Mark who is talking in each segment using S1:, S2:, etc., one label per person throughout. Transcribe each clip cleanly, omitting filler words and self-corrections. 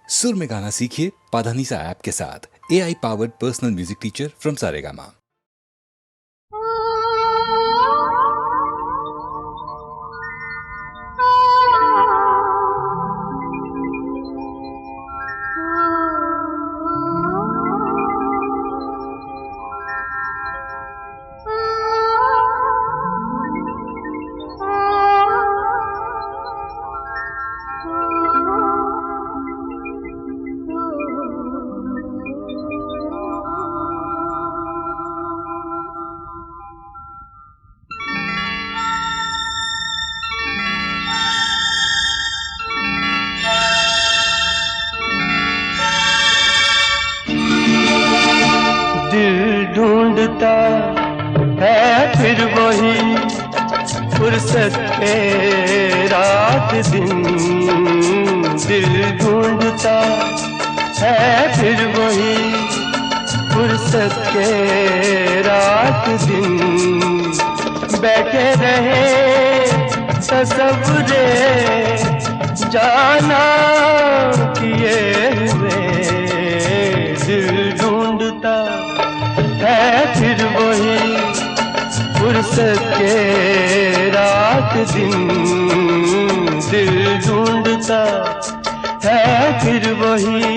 S1: सुर में गाना सीखिए पाधानीसा ऐप के साथ। AI powered personal music teacher from Saregama.
S2: ढूंढता है फिर वही फुर्सत के रात दिन। दिल ढूंढता है फिर वही फुर्सत के रात दिन। बैठे रहे तसव्वुरे जाना किए हुए। दिल ढूंढता है फिर वही फुर्सत के रात दिन। दिल ढूंढता है फिर वही।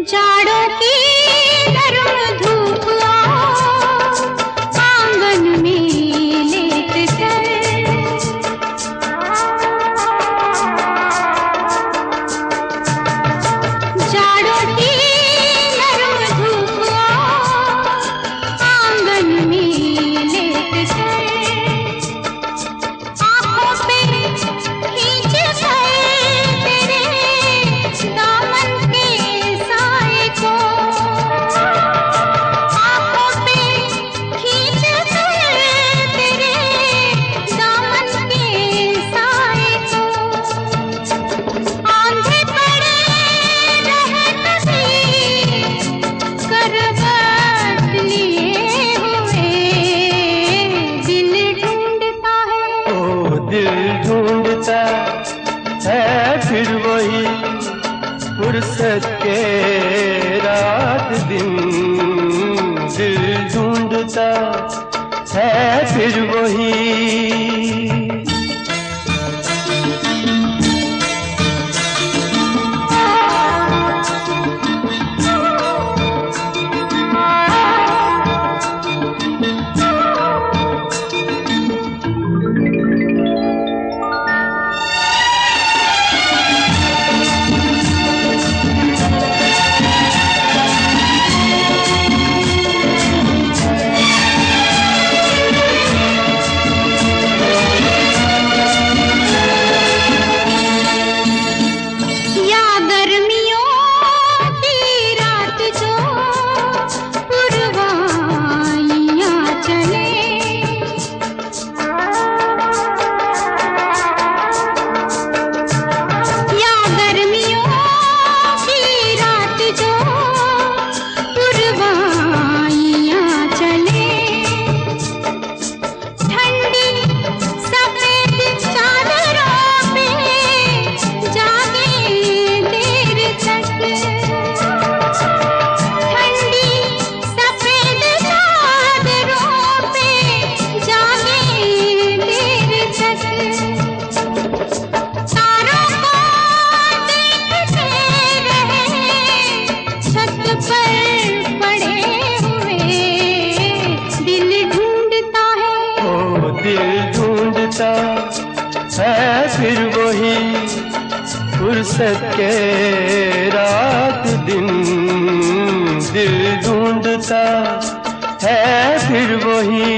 S3: जाड़ों की गर्म धूप आंगन में लेट कर, जाड़ों की गर्म धूप आंगन में लेट कर, आंखों पे खींच कर तेरे दामन के साए को, आंखों पे खींच कर तेरे दामन के साए को, आंधे पड़े रहत भी करवट लिए हुए। दिल ढूंढता है,
S2: ओ दिल ढूंढता है फिर वही फुर्सत के रात दिन। दिल ढूंढता है फिर वही।
S3: या गर्मियों की रात जो पुरवाइयां चले, या गर्मियों की रात जो पुरवाइयां चले, ठंडी सफेद चादरों पे जागे देर तक, ठंडी सफेद चादरों पे जागे देर तक, तारों को देखते रहे छत पर पड़े हुए। दिल ढूंढता है,
S2: ओ दिल ढूंढता है फिर वही फुर्सत के रात दिन। दिल ढूंढता है फिर वही।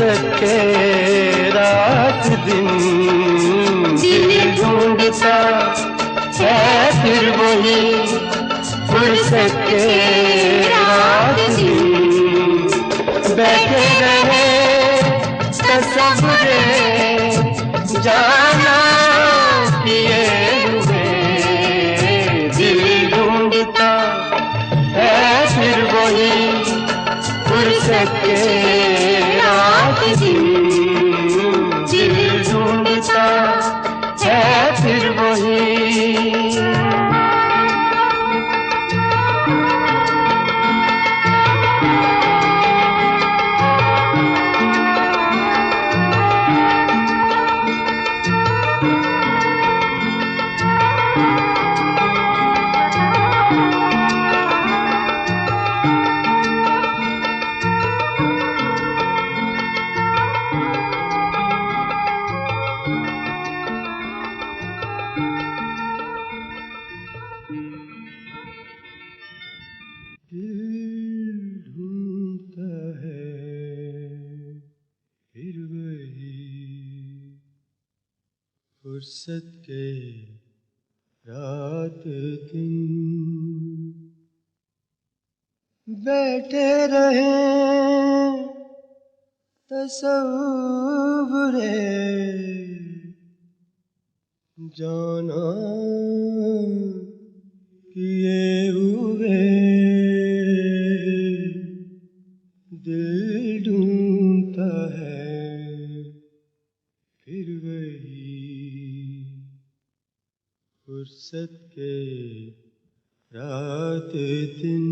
S2: सके रात दिन दिल ढूंढता है फिर वही फुर्सत के रात दिन बैठे रहे तसव्वुरे जाना किए हुए दिल ढूंढता है फिर वही फुर्सत के रात दिन दिल ढूंढता है फिर वही फुर्सत के रात दिन बैठे रहे तसव्वुरे जाना किए हुए दिल ढूंढता है फिर वही फुर्सत के रात दिन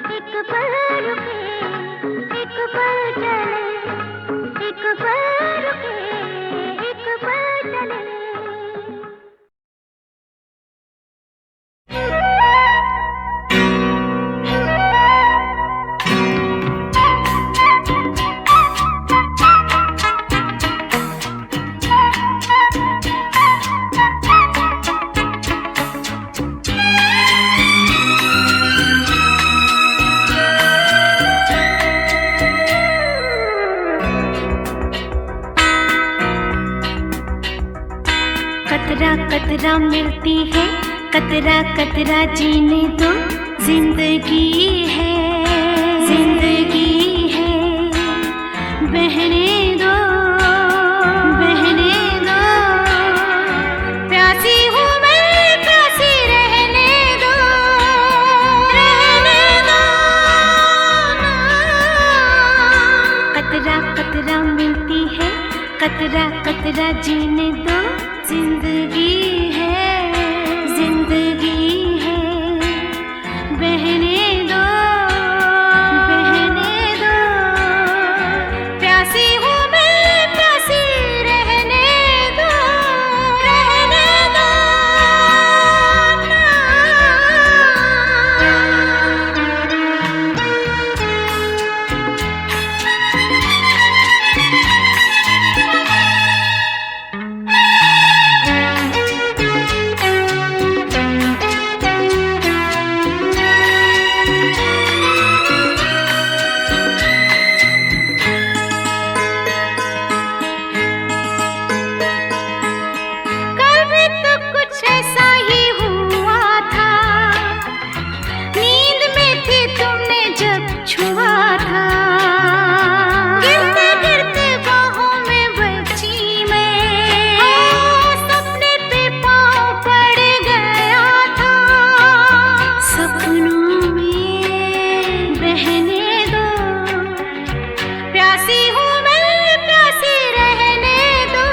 S3: एक पल रुके कतरा कतरा मिलती है, कतरा कतरा जीने दो, जिंदगी है, जिंदगी है, बहने दो, बहने दो, प्यासी हूँ मैं, प्यासी रहने दो, रहने दो ना। कतरा कतरा मिलती है, कतरा कतरा जीने दो, जिंदगी है, जिंदगी है, बहने दो, बहने दो, प्यासी हूँ मैं, प्यासी रहने दो, रहने दो ना। कल भी तो कुछ ऐसा ही हुआ था, नींद में थी तुमने जब छुआ था, गिरते गिरते बाहों में बची मैं, सपने पे पाँव पड़ गया था, सपनों में बहने दो, प्यासी हूँ मैं, प्यासी रहने दो,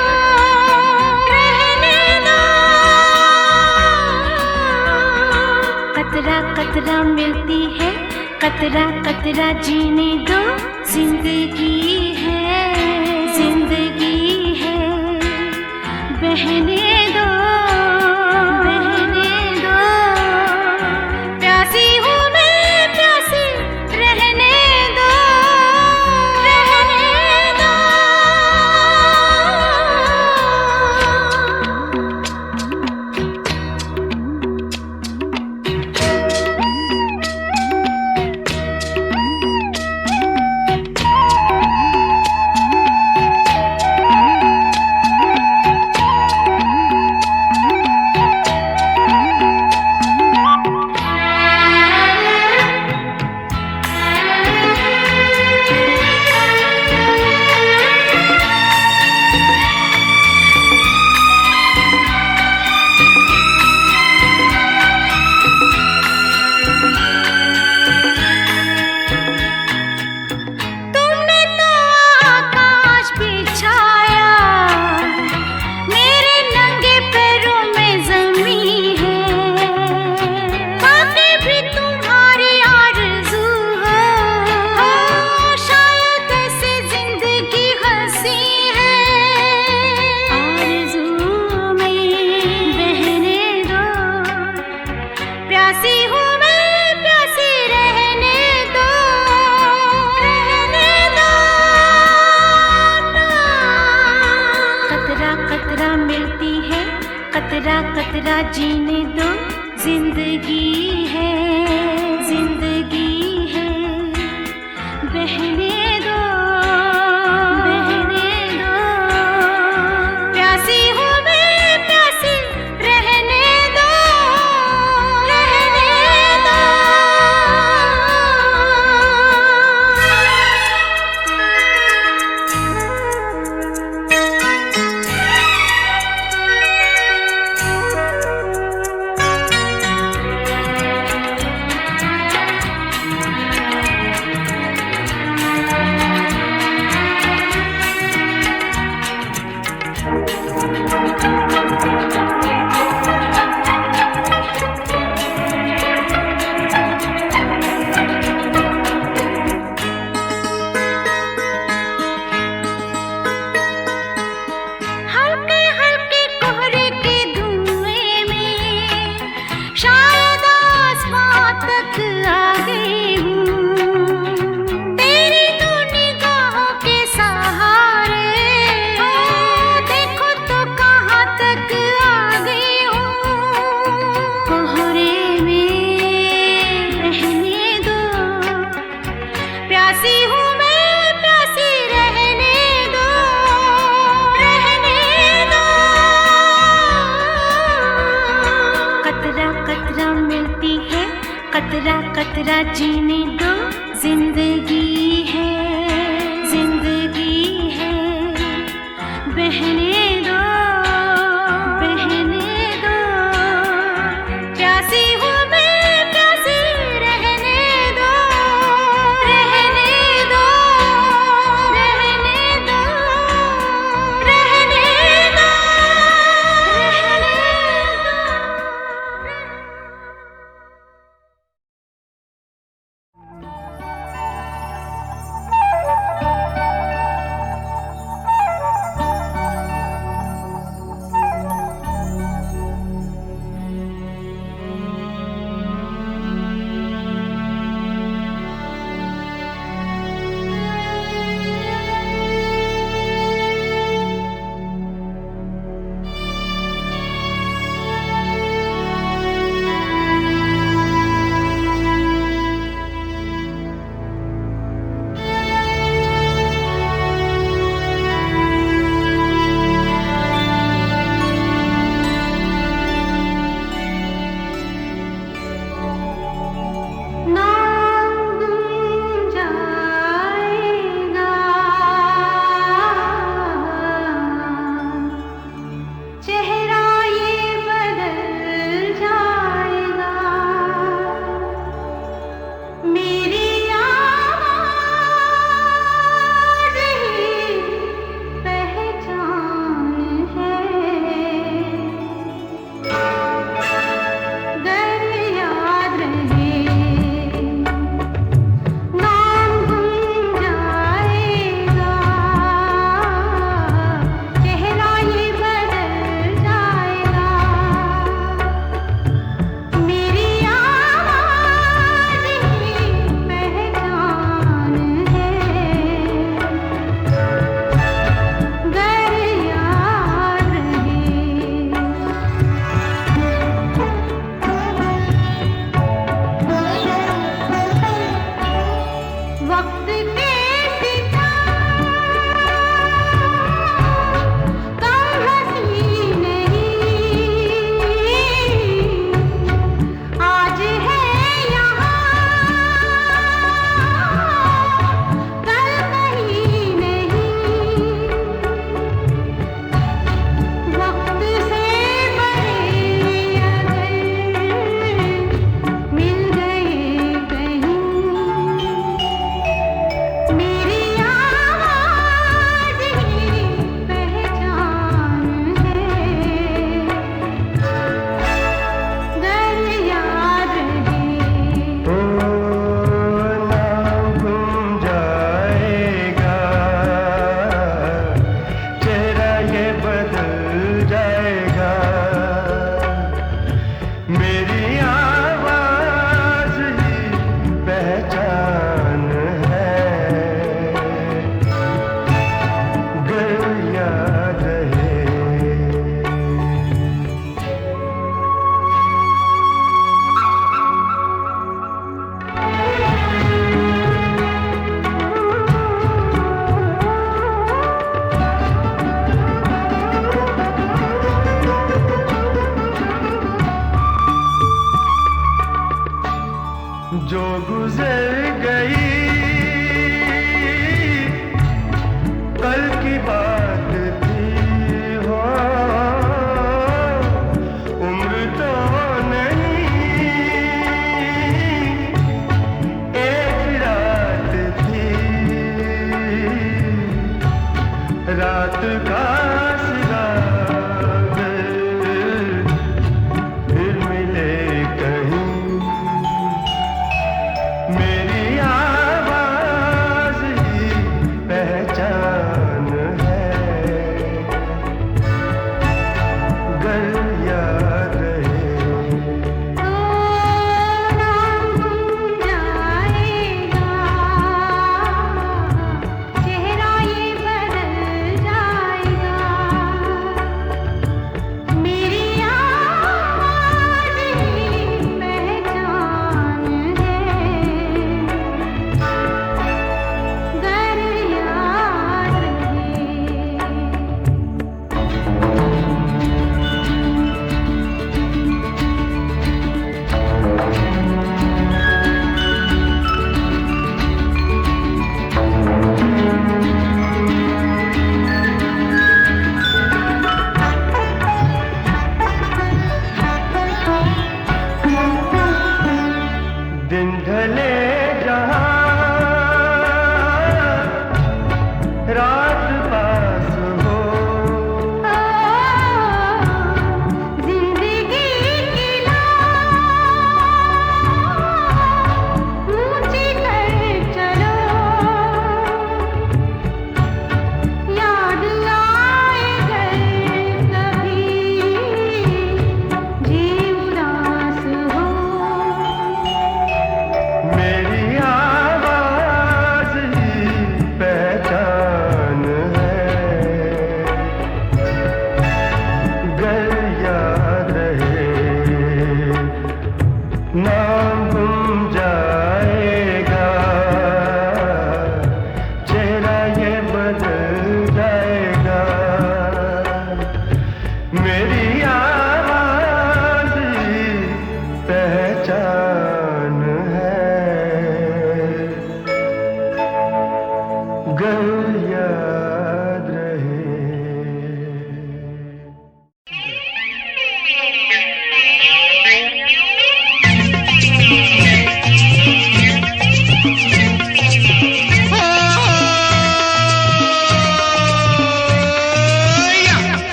S3: रहने दो। कतरा कतरा मिलती है, कतरा कतरा जीने दो, जिंदगी है, जिंदगी है, बहने दो, बहने दो, प्यासी हूँ मैं, प्यासी रहने दो, रहने दो। तुमने तो आकाश बिछाया, मेरे नंगे पैरों में ज़मीं है, बातें भी तुम्हारी आरज़ू हो, शायद ऐसे ज़िंदगी हंसी है, आरज़ू में बहने दो, प्यासी हूँ मैं, प्यासी रहने दो, रहने दो ना। कतरा कतरा मिलती है, कतरा कतरा जीने दो, जिंदगी है, जिंदगी है, बहने दो, बहने दो, प्यासी हूँ मैं, प्यासी रहने दो, रहने दो। कतरा जीने दो, जिंदगी है, जिंदगी है, बहने दो, बहने दो, प्यासी हूँ मैं, प्यासी रहने दो, रहने दो, रहने दो, रहने दो, रहने दो।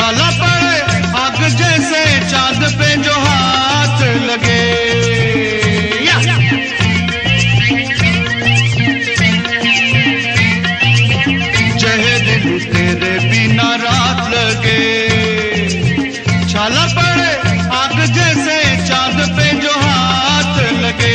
S4: छाला पड़े आग जैसे चांद पे जो हाथ लगे। जहरीली तेरे बिना रात लगे। छाला पड़े आग जैसे चांद पे जो हाथ लगे।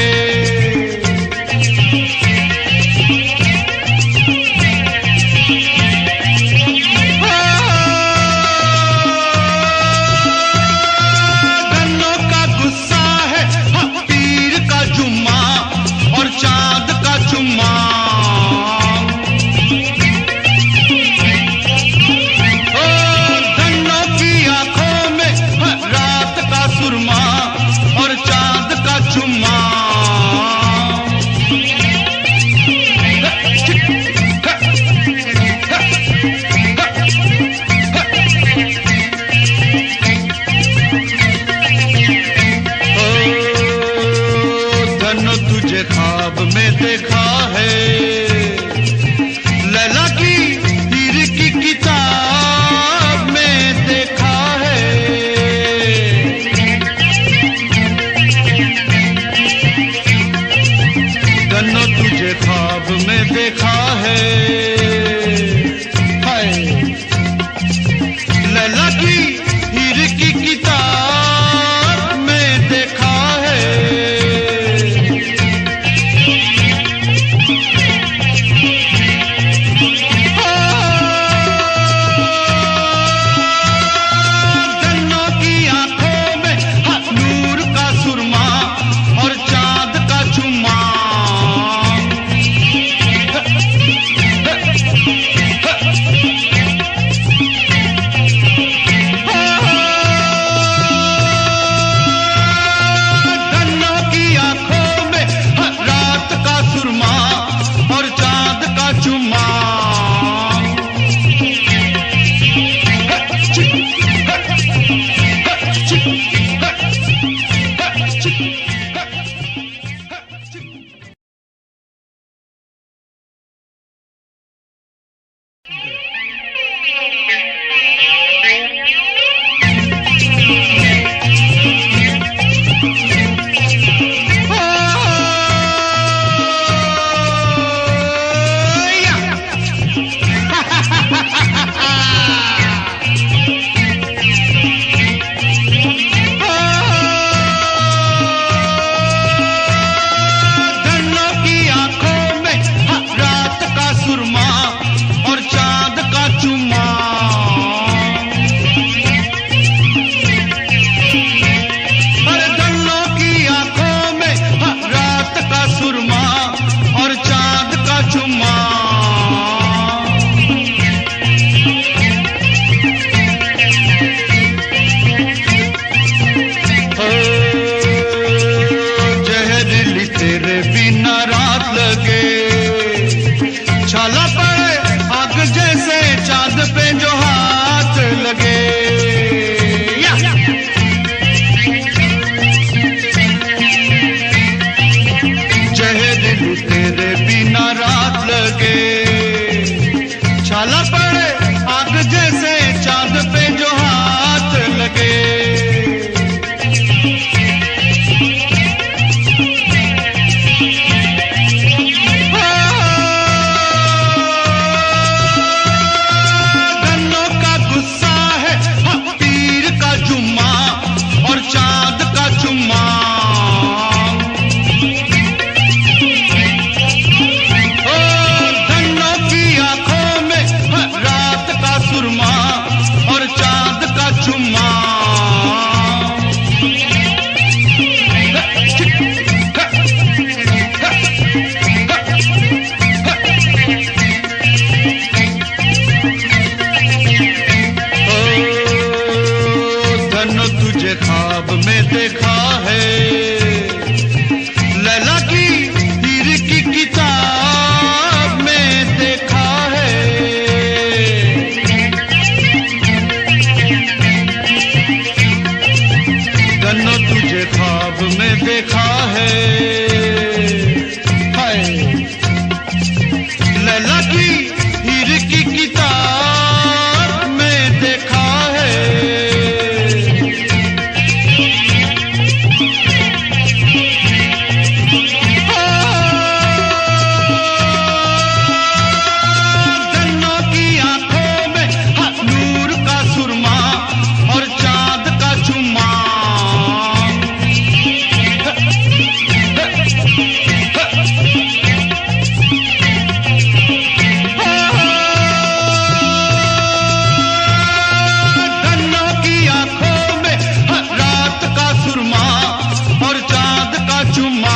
S4: ख्वाब में देखा है लैला की हीर की किताब में देखा है। धन्नो तुझे ख्वाब में देखा है। हाय लैला की हीर की किताब में देखा है। लैला की हीर की किताब में देखा है। चुमा